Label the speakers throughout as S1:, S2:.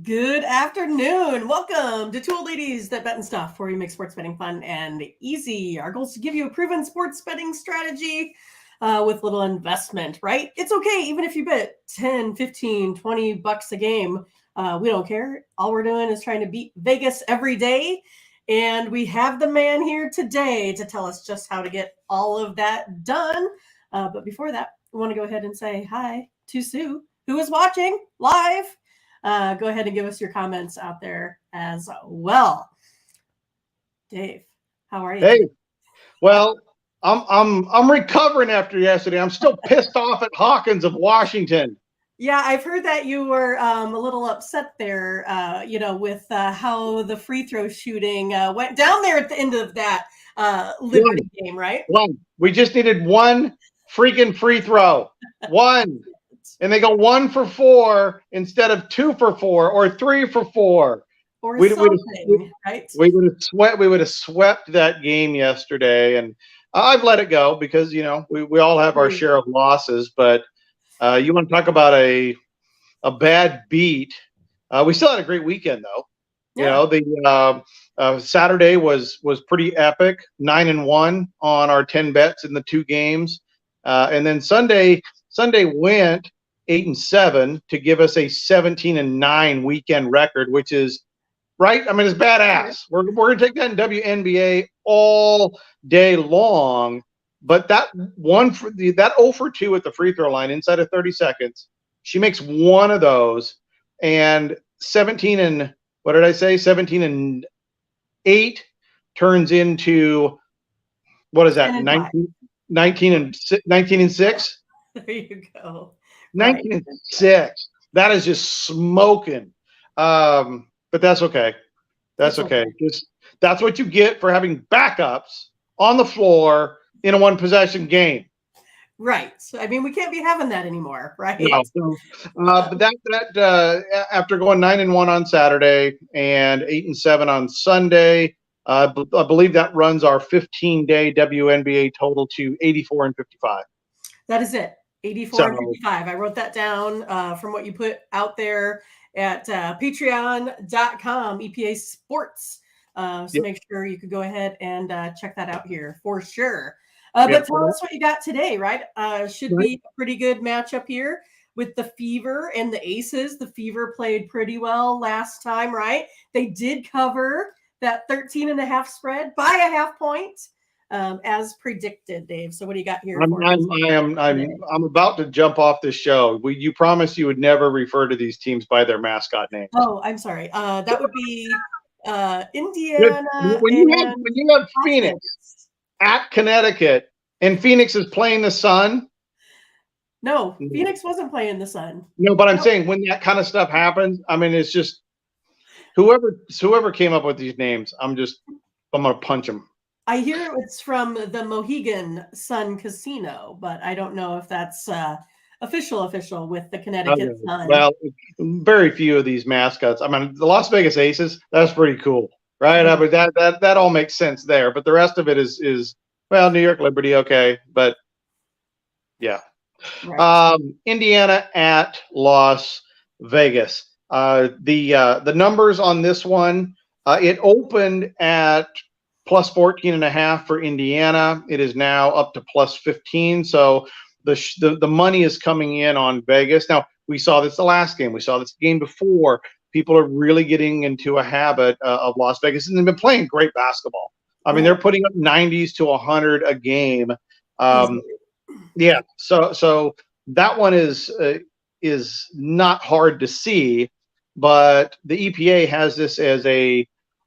S1: Good afternoon. Welcome to Two Old Ladies That Bet and Stuff, where we make sports betting fun and easy. Our goal is to give you a proven sports betting strategy with little investment, right? It's okay, even if you bet 10, 15, 20 bucks a game. We don't care. All we're doing is trying to beat Vegas every day. And we have the man here today to tell us just how to get all of that done. But before that, I want to go ahead and say hi to Sue, who is watching live. Go ahead and give us your comments out there as well. Dave, how are you?
S2: Hey, well, I'm recovering after yesterday. I'm still pissed off at Hawkins of Washington.
S1: Yeah, I've heard that you were a little upset there, with how the free throw shooting went down there at the end of that Liberty game, right?
S2: One. We just needed one freaking free throw. One. And they go 1 for 4 instead of 2 for 4 or 3 for 4.
S1: Or something, right?
S2: We would have swept that game yesterday, and I've let it go because we all have our share of losses. But you want to talk about a bad beat? We still had a great weekend though.
S1: Yeah.
S2: The Saturday was pretty epic. 9-1 on our 10 bets in the 2 games, and then Sunday went 8-7 to give us a 17-9 weekend record, which is right. I mean, it's badass. We're gonna take that in WNBA all day long. But that 0 for 2 at the free throw line inside of 30 seconds, she makes one of those, and 17 and 8 turns into, what is that? 19 and 6.
S1: There you go.
S2: 19 and 6. That is just smoking. But that's okay. That's okay. That's what you get for having backups on the floor in a 1-possession game.
S1: Right. So, I mean, we can't be having that anymore, right?
S2: No. But that after going 9-1 on Saturday and 8-7 on Sunday, I believe that runs our 15-day WNBA total to 84-55.
S1: That is it. 84-55. I wrote that down from what you put out there at patreon.com, EPA Sports. So make sure you could go ahead and check that out here for sure. But tell us what you got today, right? Should be a pretty good matchup here with the Fever and the Aces. The Fever played pretty well last time, right? They did cover that 13.5 spread by a half point. As predicted, Dave. So what do you got here?
S2: I'm about to jump off the show. You promised you would never refer to these teams by their mascot name.
S1: Oh, I'm sorry. That would be Indiana.
S2: When you have Phoenix at Connecticut and Phoenix is playing the Sun.
S1: No, Phoenix wasn't playing the Sun.
S2: No, but I'm saying when that kind of stuff happens, I mean, it's just whoever came up with these names, I'm gonna punch them.
S1: I hear it's from the Mohegan Sun Casino, but I don't know if that's official with the Connecticut Sun.
S2: Well, very few of these mascots. I mean, the Las Vegas Aces, that's pretty cool, right? I mean, that all makes sense there. But the rest of it is New York Liberty, okay, but yeah. Right. Indiana at Las Vegas. The numbers on this one, it opened at plus 14.5 for Indiana. It is now up to plus 15. So the money is coming in on Vegas. Now, we saw this the last game. We saw this game before. People are really getting into a habit of Las Vegas, and they've been playing great basketball. I mean, they're putting up 90s to 100 a game. Yeah. So that one is not hard to see, but the EPA has this as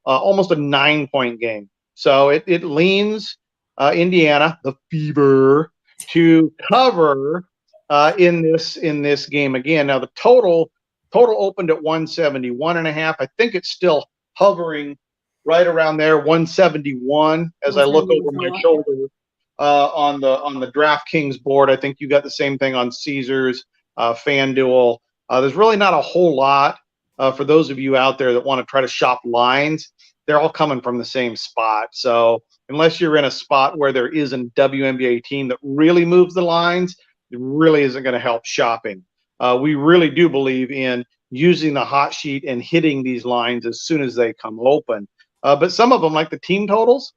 S2: almost a 9-point game. So it leans Indiana, the Fever, to cover in this game again. Now the total opened at 171.5. I think it's still hovering right around there, 171. As I look over my shoulder on the DraftKings board, I think you got the same thing on Caesars, FanDuel. There's really not a whole lot for those of you out there that want to try to shop lines. They're all coming from the same spot. So unless you're in a spot where there is a WNBA team that really moves the lines, it really isn't going to help shopping. we really do believe in using the hot sheet and hitting these lines as soon as they come open. But some of them, like the team totals,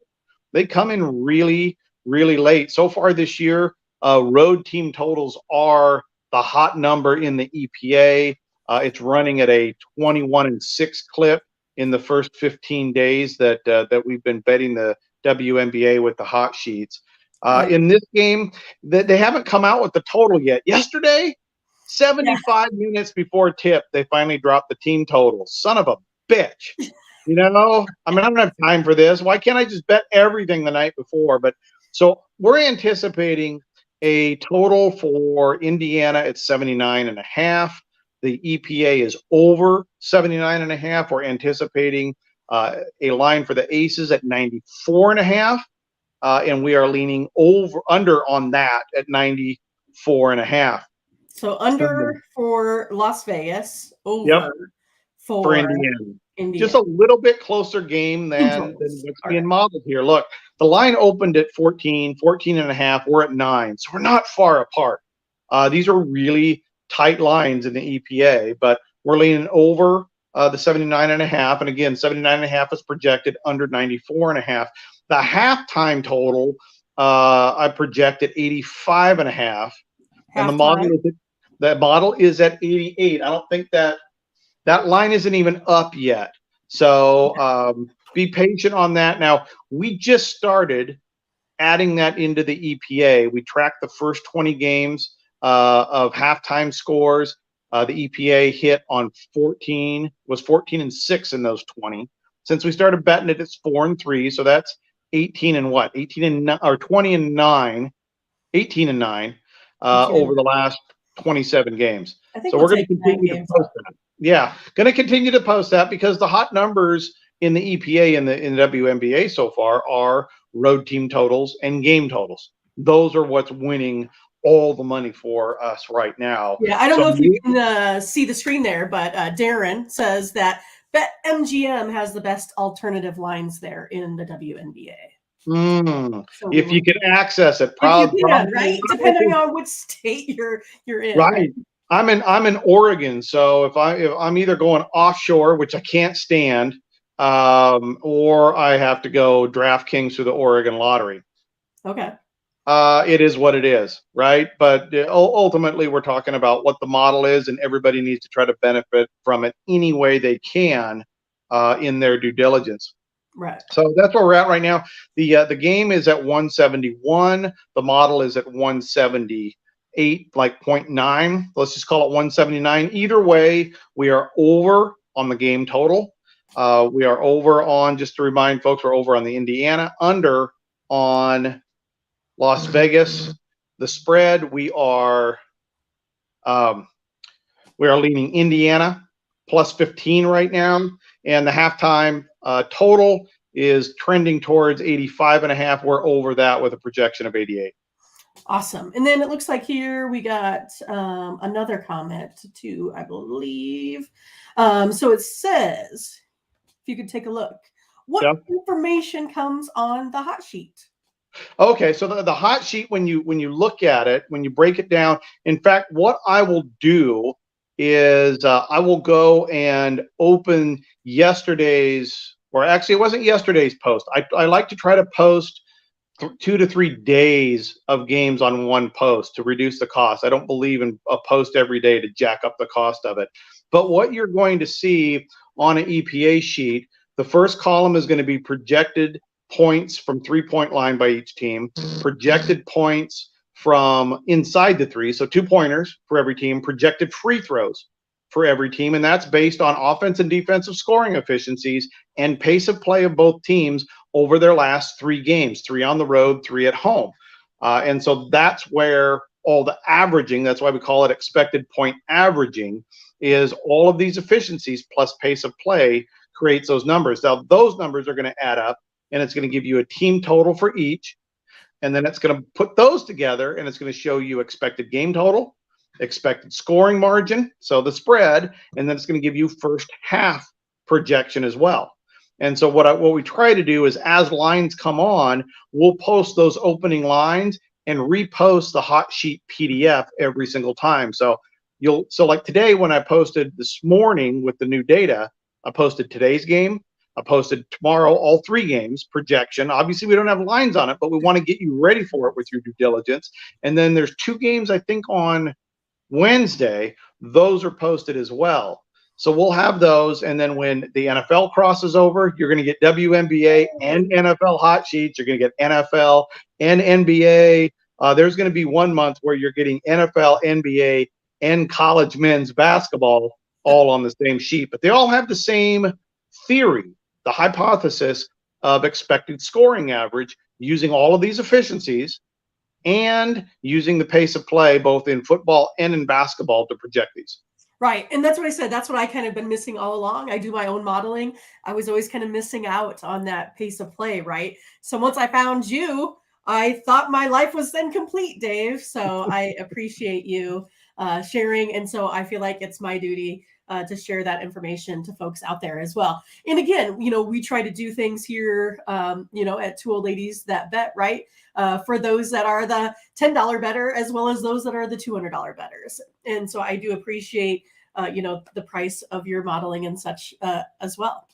S2: they come in really, really late. So far this year, road team totals are the hot number in the EPA. It's running at a 21-6 clip in the first 15 days that we've been betting the WNBA with the hot sheets. In this game, they haven't come out with the total yet. Yesterday, 75 minutes before tip, they finally dropped the team total. Son of a bitch. You know, I mean, I don't have time for this. Why can't I just bet everything the night before? But so we're anticipating a total for Indiana at 79.5. The EPA is over 79.5. We're anticipating a line for the Aces at 94.5. And we are leaning under on that at 94.5.
S1: So under for Las Vegas, over
S2: Yep.
S1: for
S2: Indiana.
S1: Indiana.
S2: Just a little bit closer game than what's being modeled here. Look, the line opened at 14, 14.5. We're at 9. So we're not far apart. These are really tight lines in the EPA, but we're leaning over the 79.5. And again, 79.5 is projected under 94.5. The halftime total, I project at 85.5. And the model is at 88. I don't think that line isn't even up yet. So be patient on that. Now, we just started adding that into the EPA. We tracked the first 20 games of halftime scores. The EPA hit on 14, was 14-6 in those 20. Since we started betting it, it's 4-3. So that's 18 and what? 18 and 9, or 20 and 9, 18 and 9 over the last 27 games. So we're going to continue to post that. Yeah, going to continue to post that because the hot numbers in the EPA and in the WNBA so far are road team totals and game totals. Those are what's winning all the money for us right now.
S1: Yeah, I don't know if you can see the screen there, but Darren says that BetMGM has the best alternative lines there in the WNBA.
S2: So if you can access it, probably
S1: right? Depending on which state you're in.
S2: Right. I'm in Oregon, so if I'm either going offshore, which I can't stand, or I have to go DraftKings through the Oregon lottery.
S1: Okay.
S2: It is what it is, right? But ultimately, we're talking about what the model is, and everybody needs to try to benefit from it any way they can in their due diligence.
S1: Right.
S2: So that's where we're at right now. The game is at 171. The model is at 178, like 0.9. Let's just call it 179. Either way, we are over on the game total. We are over on, just to remind folks, we're over on the Indiana, under on Las Vegas. The spread, we are leaning Indiana plus 15 right now, and the halftime total is trending towards 85.5. We're over that with a projection of 88.
S1: Awesome. And then it looks like here we got another comment too, I believe. So it says, if you could take a look, what information comes on the hot sheet?
S2: Okay, so the hot sheet, when you look at it, when you break it down, in fact, what I will do is I will go and open yesterday's, or actually it wasn't yesterday's post. I like to try to post 2 to 3 days of games on one post to reduce the cost. I don't believe in a post every day to jack up the cost of it. But what you're going to see on an EPA sheet, the first column is going to be projected points from 3-point line by each team, projected points from inside the three, so 2 pointers for every team, projected free throws for every team, and that's based on offense and defensive scoring efficiencies and pace of play of both teams over their last 3 games, 3 on the road, 3 at home. And so that's where all the averaging, that's why we call it expected point averaging, is all of these efficiencies plus pace of play creates those numbers. Now, those numbers are going to add up, and it's going to give you a team total for each. And then it's going to put those together, and it's going to show you expected game total, expected scoring margin, so the spread, and then it's going to give you first half projection as well. And so what we try to do is, as lines come on, we'll post those opening lines and repost the hot sheet PDF every single time. So So like today when I posted this morning with the new data, I posted today's game. I posted tomorrow all 3 games projection. Obviously, we don't have lines on it, but we want to get you ready for it with your due diligence. And then there's 2 games, I think, on Wednesday. Those are posted as well. So we'll have those. And then when the NFL crosses over, you're going to get WNBA and NFL hot sheets. You're going to get NFL and NBA. There's going to be 1 month where you're getting NFL, NBA, and college men's basketball all on the same sheet. But they all have the same theory, the hypothesis of expected scoring average, using all of these efficiencies and using the pace of play both in football and in basketball to project these.
S1: Right. And that's what I said. That's what I kind of been missing all along. I do my own modeling. I was always kind of missing out on that pace of play, right? So once I found you, I thought my life was then complete, Dave. So I appreciate you sharing. And so I feel like it's my duty to share that information to folks out there as well. And again, we try to do things here, at Two Old Ladies That Bet, right? For those that are the $10 better, as well as those that are the $200 betters. And so I do appreciate, the price of your modeling and such as well.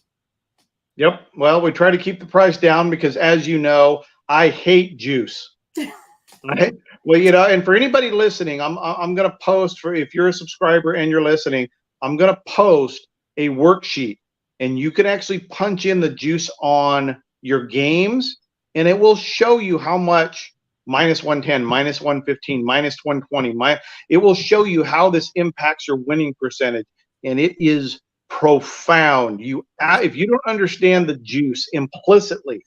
S2: Yep. Well, we try to keep the price down because, as you know, I hate juice. Right? Well, and for anybody listening, I'm going to post if you're a subscriber and you're listening, I'm going to post a worksheet, and you can actually punch in the juice on your games, and it will show you how much -110, -115, -120. It will show you how this impacts your winning percentage, and it is profound. If you don't understand the juice implicitly,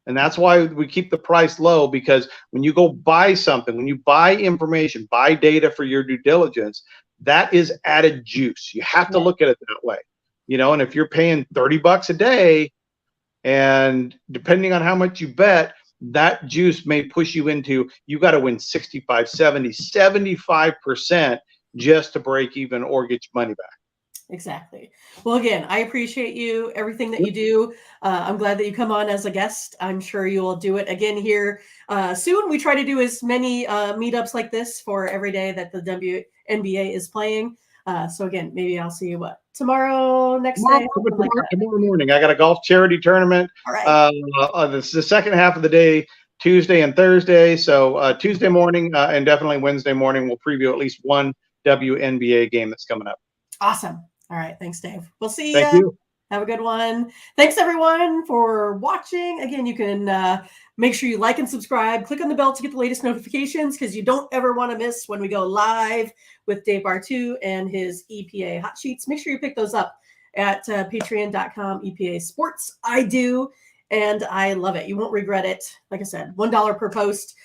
S2: and that's why we keep the price low, because when you go buy something, when you buy information, buy data for your due diligence, that is added juice. You have to look at it that way, and if you're paying $30 a day, and depending on how much you bet, that juice may push you into, you got to win 65, 70, 75% just to break even or get your money back.
S1: Exactly. Well, again, I appreciate you, everything that you do. I'm glad that you come on as a guest. I'm sure you will do it again here soon. We try to do as many meetups like this for every day that the WNBA is playing. So again, maybe I'll see you tomorrow, next day?
S2: Tomorrow morning. I got a golf charity tournament.
S1: All right.
S2: This is the second half of the day, Tuesday and Thursday. So Tuesday morning and definitely Wednesday morning, we'll preview at least one WNBA game that's coming up.
S1: Awesome. All right. Thanks, Dave. We'll see you.
S2: Thank you.
S1: Have a good one. Thanks, everyone, for watching. Again, you can make sure you like and subscribe. Click on the bell to get the latest notifications, because you don't ever want to miss when we go live with Dave Bartoo and his EPA Hot Sheets. Make sure you pick those up at patreon.com EPA Sports. I do, and I love it. You won't regret it. Like I said, $1 per post,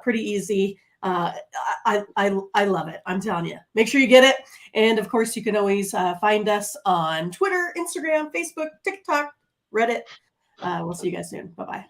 S1: pretty easy. I love it. I'm telling you. Make sure you get it. And of course, you can always find us on Twitter, Instagram, Facebook, TikTok, Reddit. We'll see you guys soon. Bye-bye.